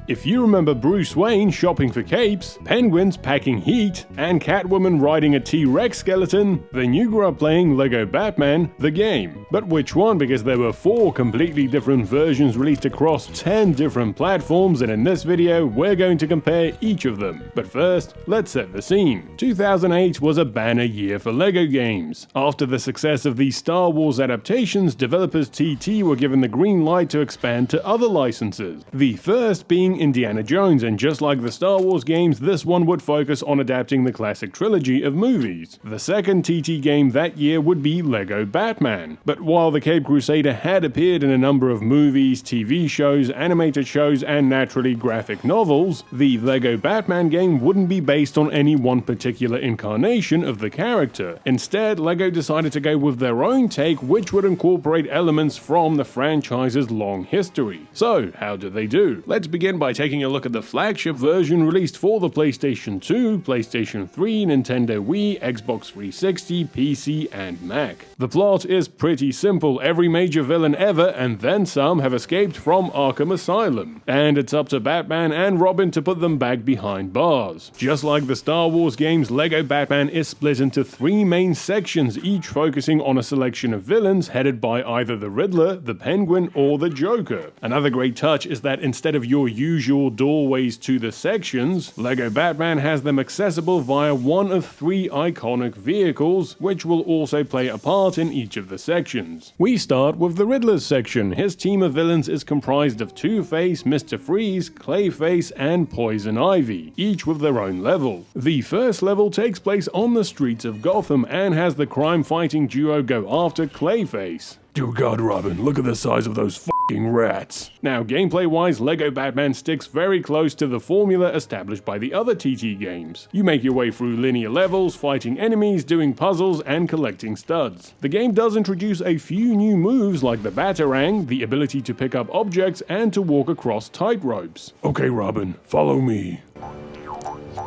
If you remember Bruce Wayne shopping for capes, penguins packing heat, and Catwoman riding a T-Rex skeleton, then you grew up playing Lego Batman, the game. But which one? Because there were 4 completely different versions released across 10 different platforms, and in this video we're going to compare each of them. But first, let's set the scene. 2008 was a banner year for Lego games. After the success of the Star Wars adaptations, developers TT were given the green light to expand to other licenses. The first being Indiana Jones, and just like the Star Wars games, this one would focus on adapting the classic trilogy of movies. The second TT game that year would be Lego Batman. But while the Cape Crusader had appeared in a number of movies, TV shows, animated shows, and naturally graphic novels, the Lego Batman game wouldn't be based on any one particular incarnation of the character. Instead, Lego decided to go with their own take, which would incorporate elements from the franchise's long history. So, how did they do? Let's begin by taking a look at the flagship version released for the PlayStation 2, PlayStation 3, Nintendo Wii, Xbox 360, PC, and Mac. The plot is pretty simple. Every major villain ever, and then some, have escaped from Arkham Asylum, and it's up to Batman and Robin to put them back behind bars. Just like the Star Wars games, Lego Batman is split into 3 main sections, each focusing on a selection of villains headed by either the Riddler, the Penguin, or the Joker. Another great touch is that instead of your usual doorways to the sections, Lego Batman has them accessible via one of 3 iconic vehicles, which will also play a part in each of the sections. We start with the Riddler's section. His team of villains is comprised of Two-Face, Mr. Freeze, Clayface, and Poison Ivy, each with their own level. The first level takes place on the streets of Gotham and has the crime-fighting duo go after Clayface. Dear God, Robin, look at the size of those f***ing rats. Now, gameplay-wise, Lego Batman sticks very close to the formula established by the other TT games. You make your way through linear levels, fighting enemies, doing puzzles, and collecting studs. The game does introduce a few new moves like the Batarang, the ability to pick up objects, and to walk across tightropes. Okay, Robin, follow me.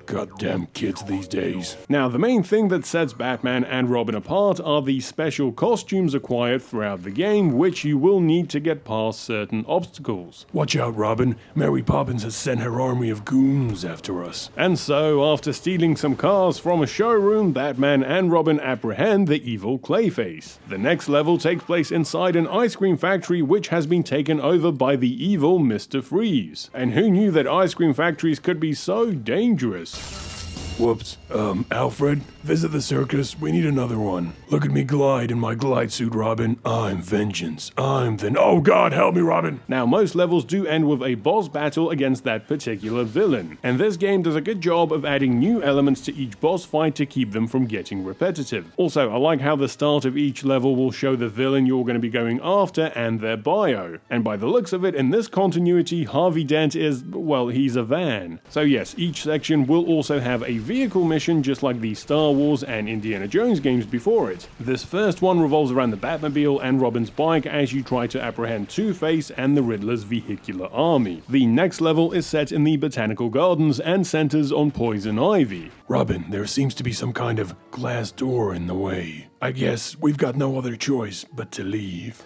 Goddamn kids these days. Now, the main thing that sets Batman and Robin apart are the special costumes acquired throughout the game, which you will need to get past certain obstacles. Watch out, Robin. Mary Poppins has sent her army of goons after us. And so, after stealing some cars from a showroom, Batman and Robin apprehend the evil Clayface. The next level takes place inside an ice cream factory, which has been taken over by the evil Mr. Freeze. And who knew that ice cream factories could be so dangerous? Whoops. Alfred, visit the circus. We need another one. Look at me glide in my glide suit, Robin. I'm vengeance. Oh God, help me, Robin. Now, most levels do end with a boss battle against that particular villain, and this game does a good job of adding new elements to each boss fight to keep them from getting repetitive. Also, I like how the start of each level will show the villain you're going to be going after and their bio. And by the looks of it, in this continuity, Harvey Dent is, well, he's a van. So yes, each section will also have a vehicle mission just like the Star Wars and Indiana Jones games before it. This first one revolves around the Batmobile and Robin's bike as you try to apprehend Two-Face and the Riddler's vehicular army. The next level is set in the Botanical Gardens and centers on Poison Ivy. Robin, there seems to be some kind of glass door in the way. I guess we've got no other choice but to leave.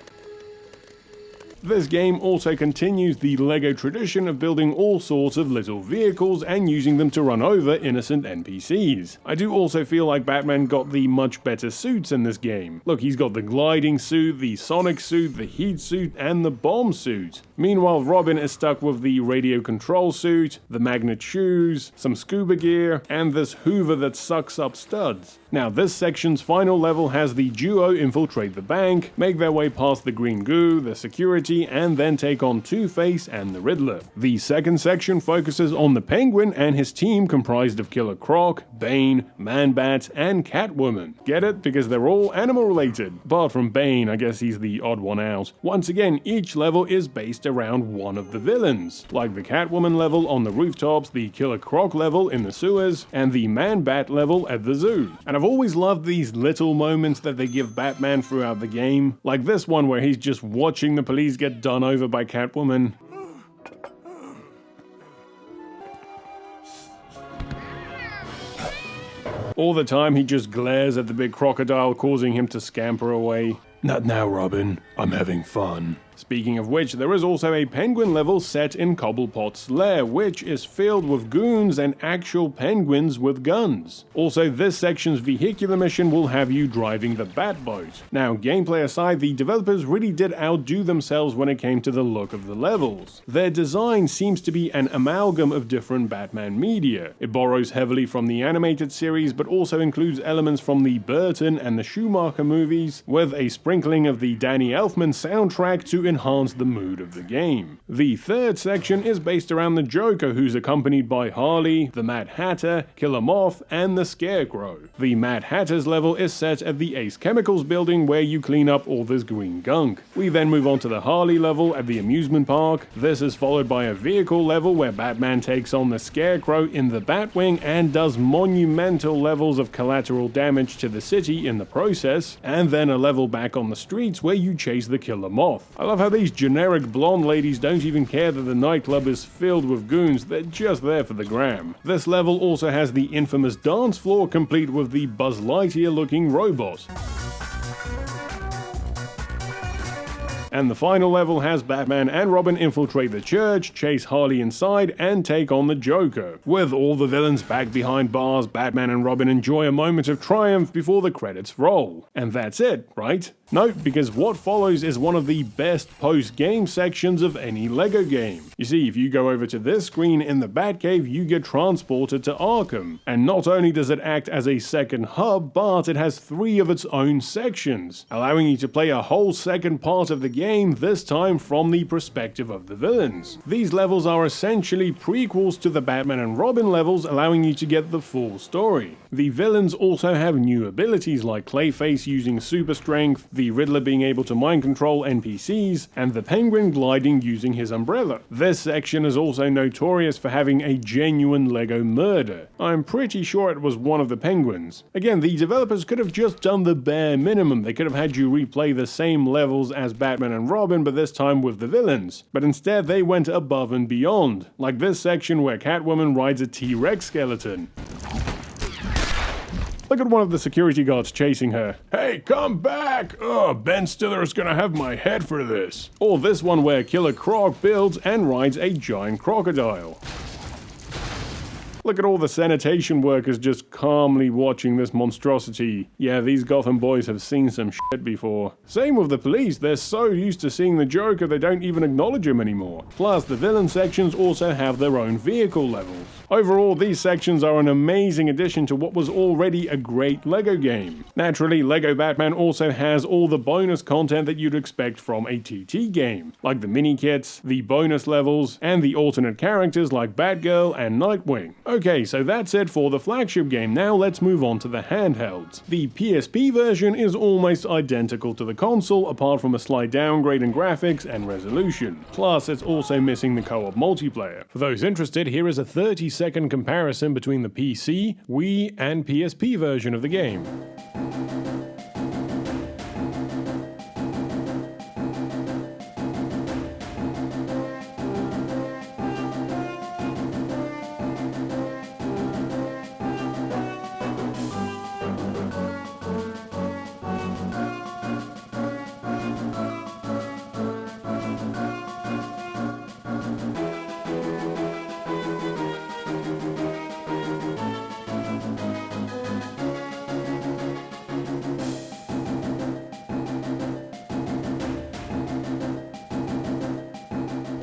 This game also continues the LEGO tradition of building all sorts of little vehicles and using them to run over innocent NPCs. I do also feel like Batman got the much better suits in this game. Look, he's got the gliding suit, the sonic suit, the heat suit, and the bomb suit. Meanwhile, Robin is stuck with the radio control suit, the magnet shoes, some scuba gear, and this hoover that sucks up studs. Now, this section's final level has the duo infiltrate the bank, make their way past the green goo, the security, and then take on Two-Face and the Riddler. The second section focuses on the Penguin and his team comprised of Killer Croc, Bane, Man-Bat, and Catwoman. Get it? Because they're all animal related. Apart from Bane, I guess he's the odd one out. Once again, each level is based around one of the villains, like the Catwoman level on the rooftops, the Killer Croc level in the sewers, and the Man-Bat level at the zoo. And I've always loved these little moments that they give Batman throughout the game, like this one where he's just watching the police get done over by Catwoman. All the time he just glares at the big crocodile, causing him to scamper away. Not now, Robin. I'm having fun. Speaking of which, there is also a penguin level set in Cobblepot's lair, which is filled with goons and actual penguins with guns. Also, this section's vehicular mission will have you driving the Batboat. Now, gameplay aside, the developers really did outdo themselves when it came to the look of the levels. Their design seems to be an amalgam of different Batman media. It borrows heavily from the animated series, but also includes elements from the Burton and the Schumacher movies, with a sprinkling of the Danny Elfman soundtrack to enhance the mood of the game. The third section is based around the Joker, who's accompanied by Harley, the Mad Hatter, Killer Moth, and the Scarecrow. The Mad Hatter's level is set at the Ace Chemicals building, where you clean up all this green gunk. We then move on to the Harley level at the amusement park. This is followed by a vehicle level where Batman takes on the Scarecrow in the Batwing and does monumental levels of collateral damage to the city in the process, and then a level back on the streets where you chase the Killer Moth. I love how these generic blonde ladies don't even care that the nightclub is filled with goons, they're just there for the gram. This level also has the infamous dance floor, complete with the Buzz Lightyear looking robot. And the final level has Batman and Robin infiltrate the church, chase Harley inside, and take on the Joker. With all the villains back behind bars, Batman and Robin enjoy a moment of triumph before the credits roll. And that's it, right? No, because what follows is one of the best post-game sections of any LEGO game. You see, if you go over to this screen in the Batcave, you get transported to Arkham. And not only does it act as a second hub, but it has 3 of its own sections, allowing you to play a whole second part of the game, this time from the perspective of the villains. These levels are essentially prequels to the Batman and Robin levels, allowing you to get the full story. The villains also have new abilities like Clayface using super strength, the Riddler being able to mind control NPCs, and the Penguin gliding using his umbrella. This section is also notorious for having a genuine LEGO murder. I'm pretty sure it was one of the Penguins. Again, the developers could have just done the bare minimum. They could have had you replay the same levels as Batman and Robin, but this time with the villains. But instead they went above and beyond, like this section where Catwoman rides a T-Rex skeleton. Look at one of the security guards chasing her. Hey, come back! Oh, Ben Stiller's gonna have my head for this. Or this one where Killer Croc builds and rides a giant crocodile. Look at all the sanitation workers just calmly watching this monstrosity. Yeah, these Gotham boys have seen some shit before. Same with the police, they're so used to seeing the Joker they don't even acknowledge him anymore. Plus, the villain sections also have their own vehicle levels. Overall, these sections are an amazing addition to what was already a great LEGO game. Naturally, LEGO Batman also has all the bonus content that you'd expect from a TT game, like the mini-kits, the bonus levels, and the alternate characters like Batgirl and Nightwing. Okay, so that's it for the flagship game. Now let's move on to the handhelds. The PSP version is almost identical to the console, apart from a slight downgrade in graphics and resolution. Plus, it's also missing the co-op multiplayer. For those interested, here is a 30-second comparison between the PC, Wii, and PSP version of the game.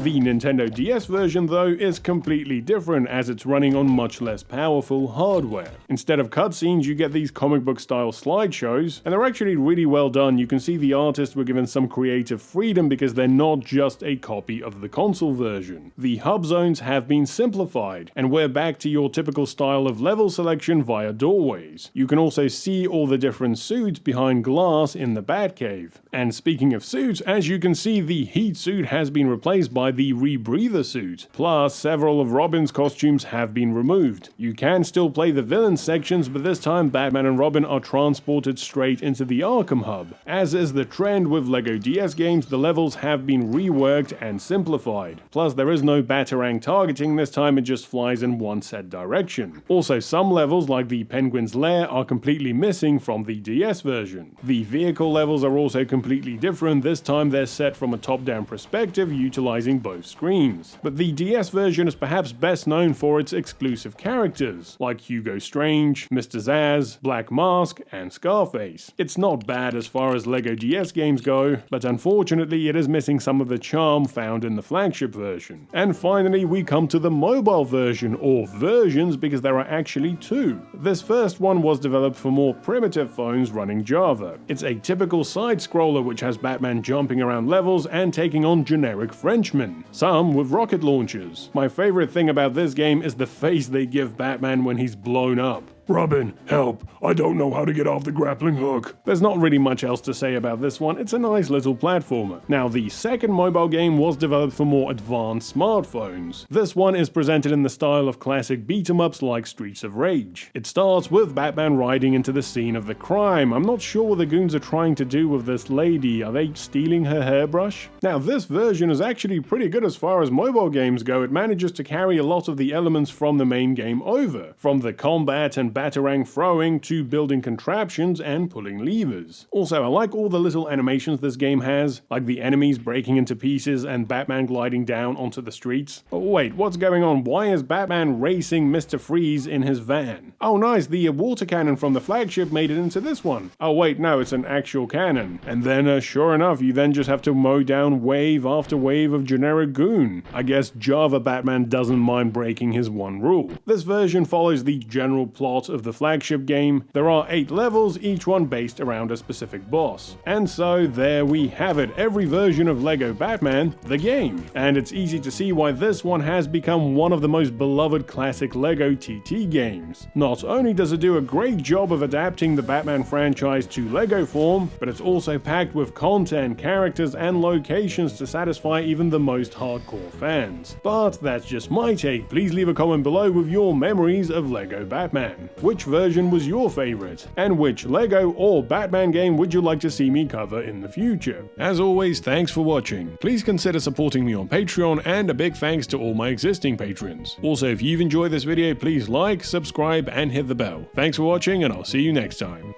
The Nintendo DS version, though, is completely different as it's running on much less powerful hardware. Instead of cutscenes, you get these comic book style slideshows, and they're actually really well done. You can see the artists were given some creative freedom because they're not just a copy of the console version. The hub zones have been simplified, and we're back to your typical style of level selection via doorways. You can also see all the different suits behind glass in the Batcave. And speaking of suits, as you can see, the heat suit has been replaced by inside the rebreather suit. Plus, several of Robin's costumes have been removed. You can still play the villain sections, but this time Batman and Robin are transported straight into the Arkham Hub. As is the trend with LEGO DS games, the levels have been reworked and simplified. Plus, there is no Batarang targeting this time, it just flies in one set direction. Also, some levels like the Penguin's Lair are completely missing from the DS version. The vehicle levels are also completely different, this time they're set from a top-down perspective utilizing both screens. But the DS version is perhaps best known for its exclusive characters, like Hugo Strange, Mr. Zsasz, Black Mask, and Scarface. It's not bad as far as LEGO DS games go, but unfortunately it is missing some of the charm found in the flagship version. And finally we come to the mobile version, or versions because there are actually two. This first one was developed for more primitive phones running Java. It's a typical side-scroller which has Batman jumping around levels and taking on generic Frenchmen, some with rocket launchers. My favorite thing about this game is the face they give Batman when he's blown up. Robin, help! I don't know how to get off the grappling hook. There's not really much else to say about this one, it's a nice little platformer. Now, the second mobile game was developed for more advanced smartphones. This one is presented in the style of classic beat-em-ups like Streets of Rage. It starts with Batman riding into the scene of the crime. I'm not sure what the goons are trying to do with this lady. Are they stealing her hairbrush? Now, this version is actually pretty good as far as mobile games go. It manages to carry a lot of the elements from the main game over, from the combat and Batarang throwing to building contraptions and pulling levers. Also, I like all the little animations this game has, like the enemies breaking into pieces and Batman gliding down onto the streets. Oh wait, what's going on? Why is Batman racing Mr. Freeze in his van? Oh nice, the water cannon from the flagship made it into this one. Oh wait, no, it's an actual cannon. And then, sure enough, you then just have to mow down wave after wave of generic goon. I guess Java Batman doesn't mind breaking his one rule. This version follows the general plot of the flagship game. There are 8 levels, each one based around a specific boss. And so there we have it, every version of LEGO Batman, the game. And it's easy to see why this one has become one of the most beloved classic LEGO TT games. Not only does it do a great job of adapting the Batman franchise to LEGO form, but it's also packed with content, characters, and locations to satisfy even the most hardcore fans. But that's just my take. Please leave a comment below with your memories of LEGO Batman. Which version was your favorite? And which LEGO or Batman game would you like to see me cover in the future? As always, thanks for watching. Please consider supporting me on Patreon, and a big thanks to all my existing patrons. Also, if you've enjoyed this video, please like, subscribe, and hit the bell. Thanks for watching, and I'll see you next time.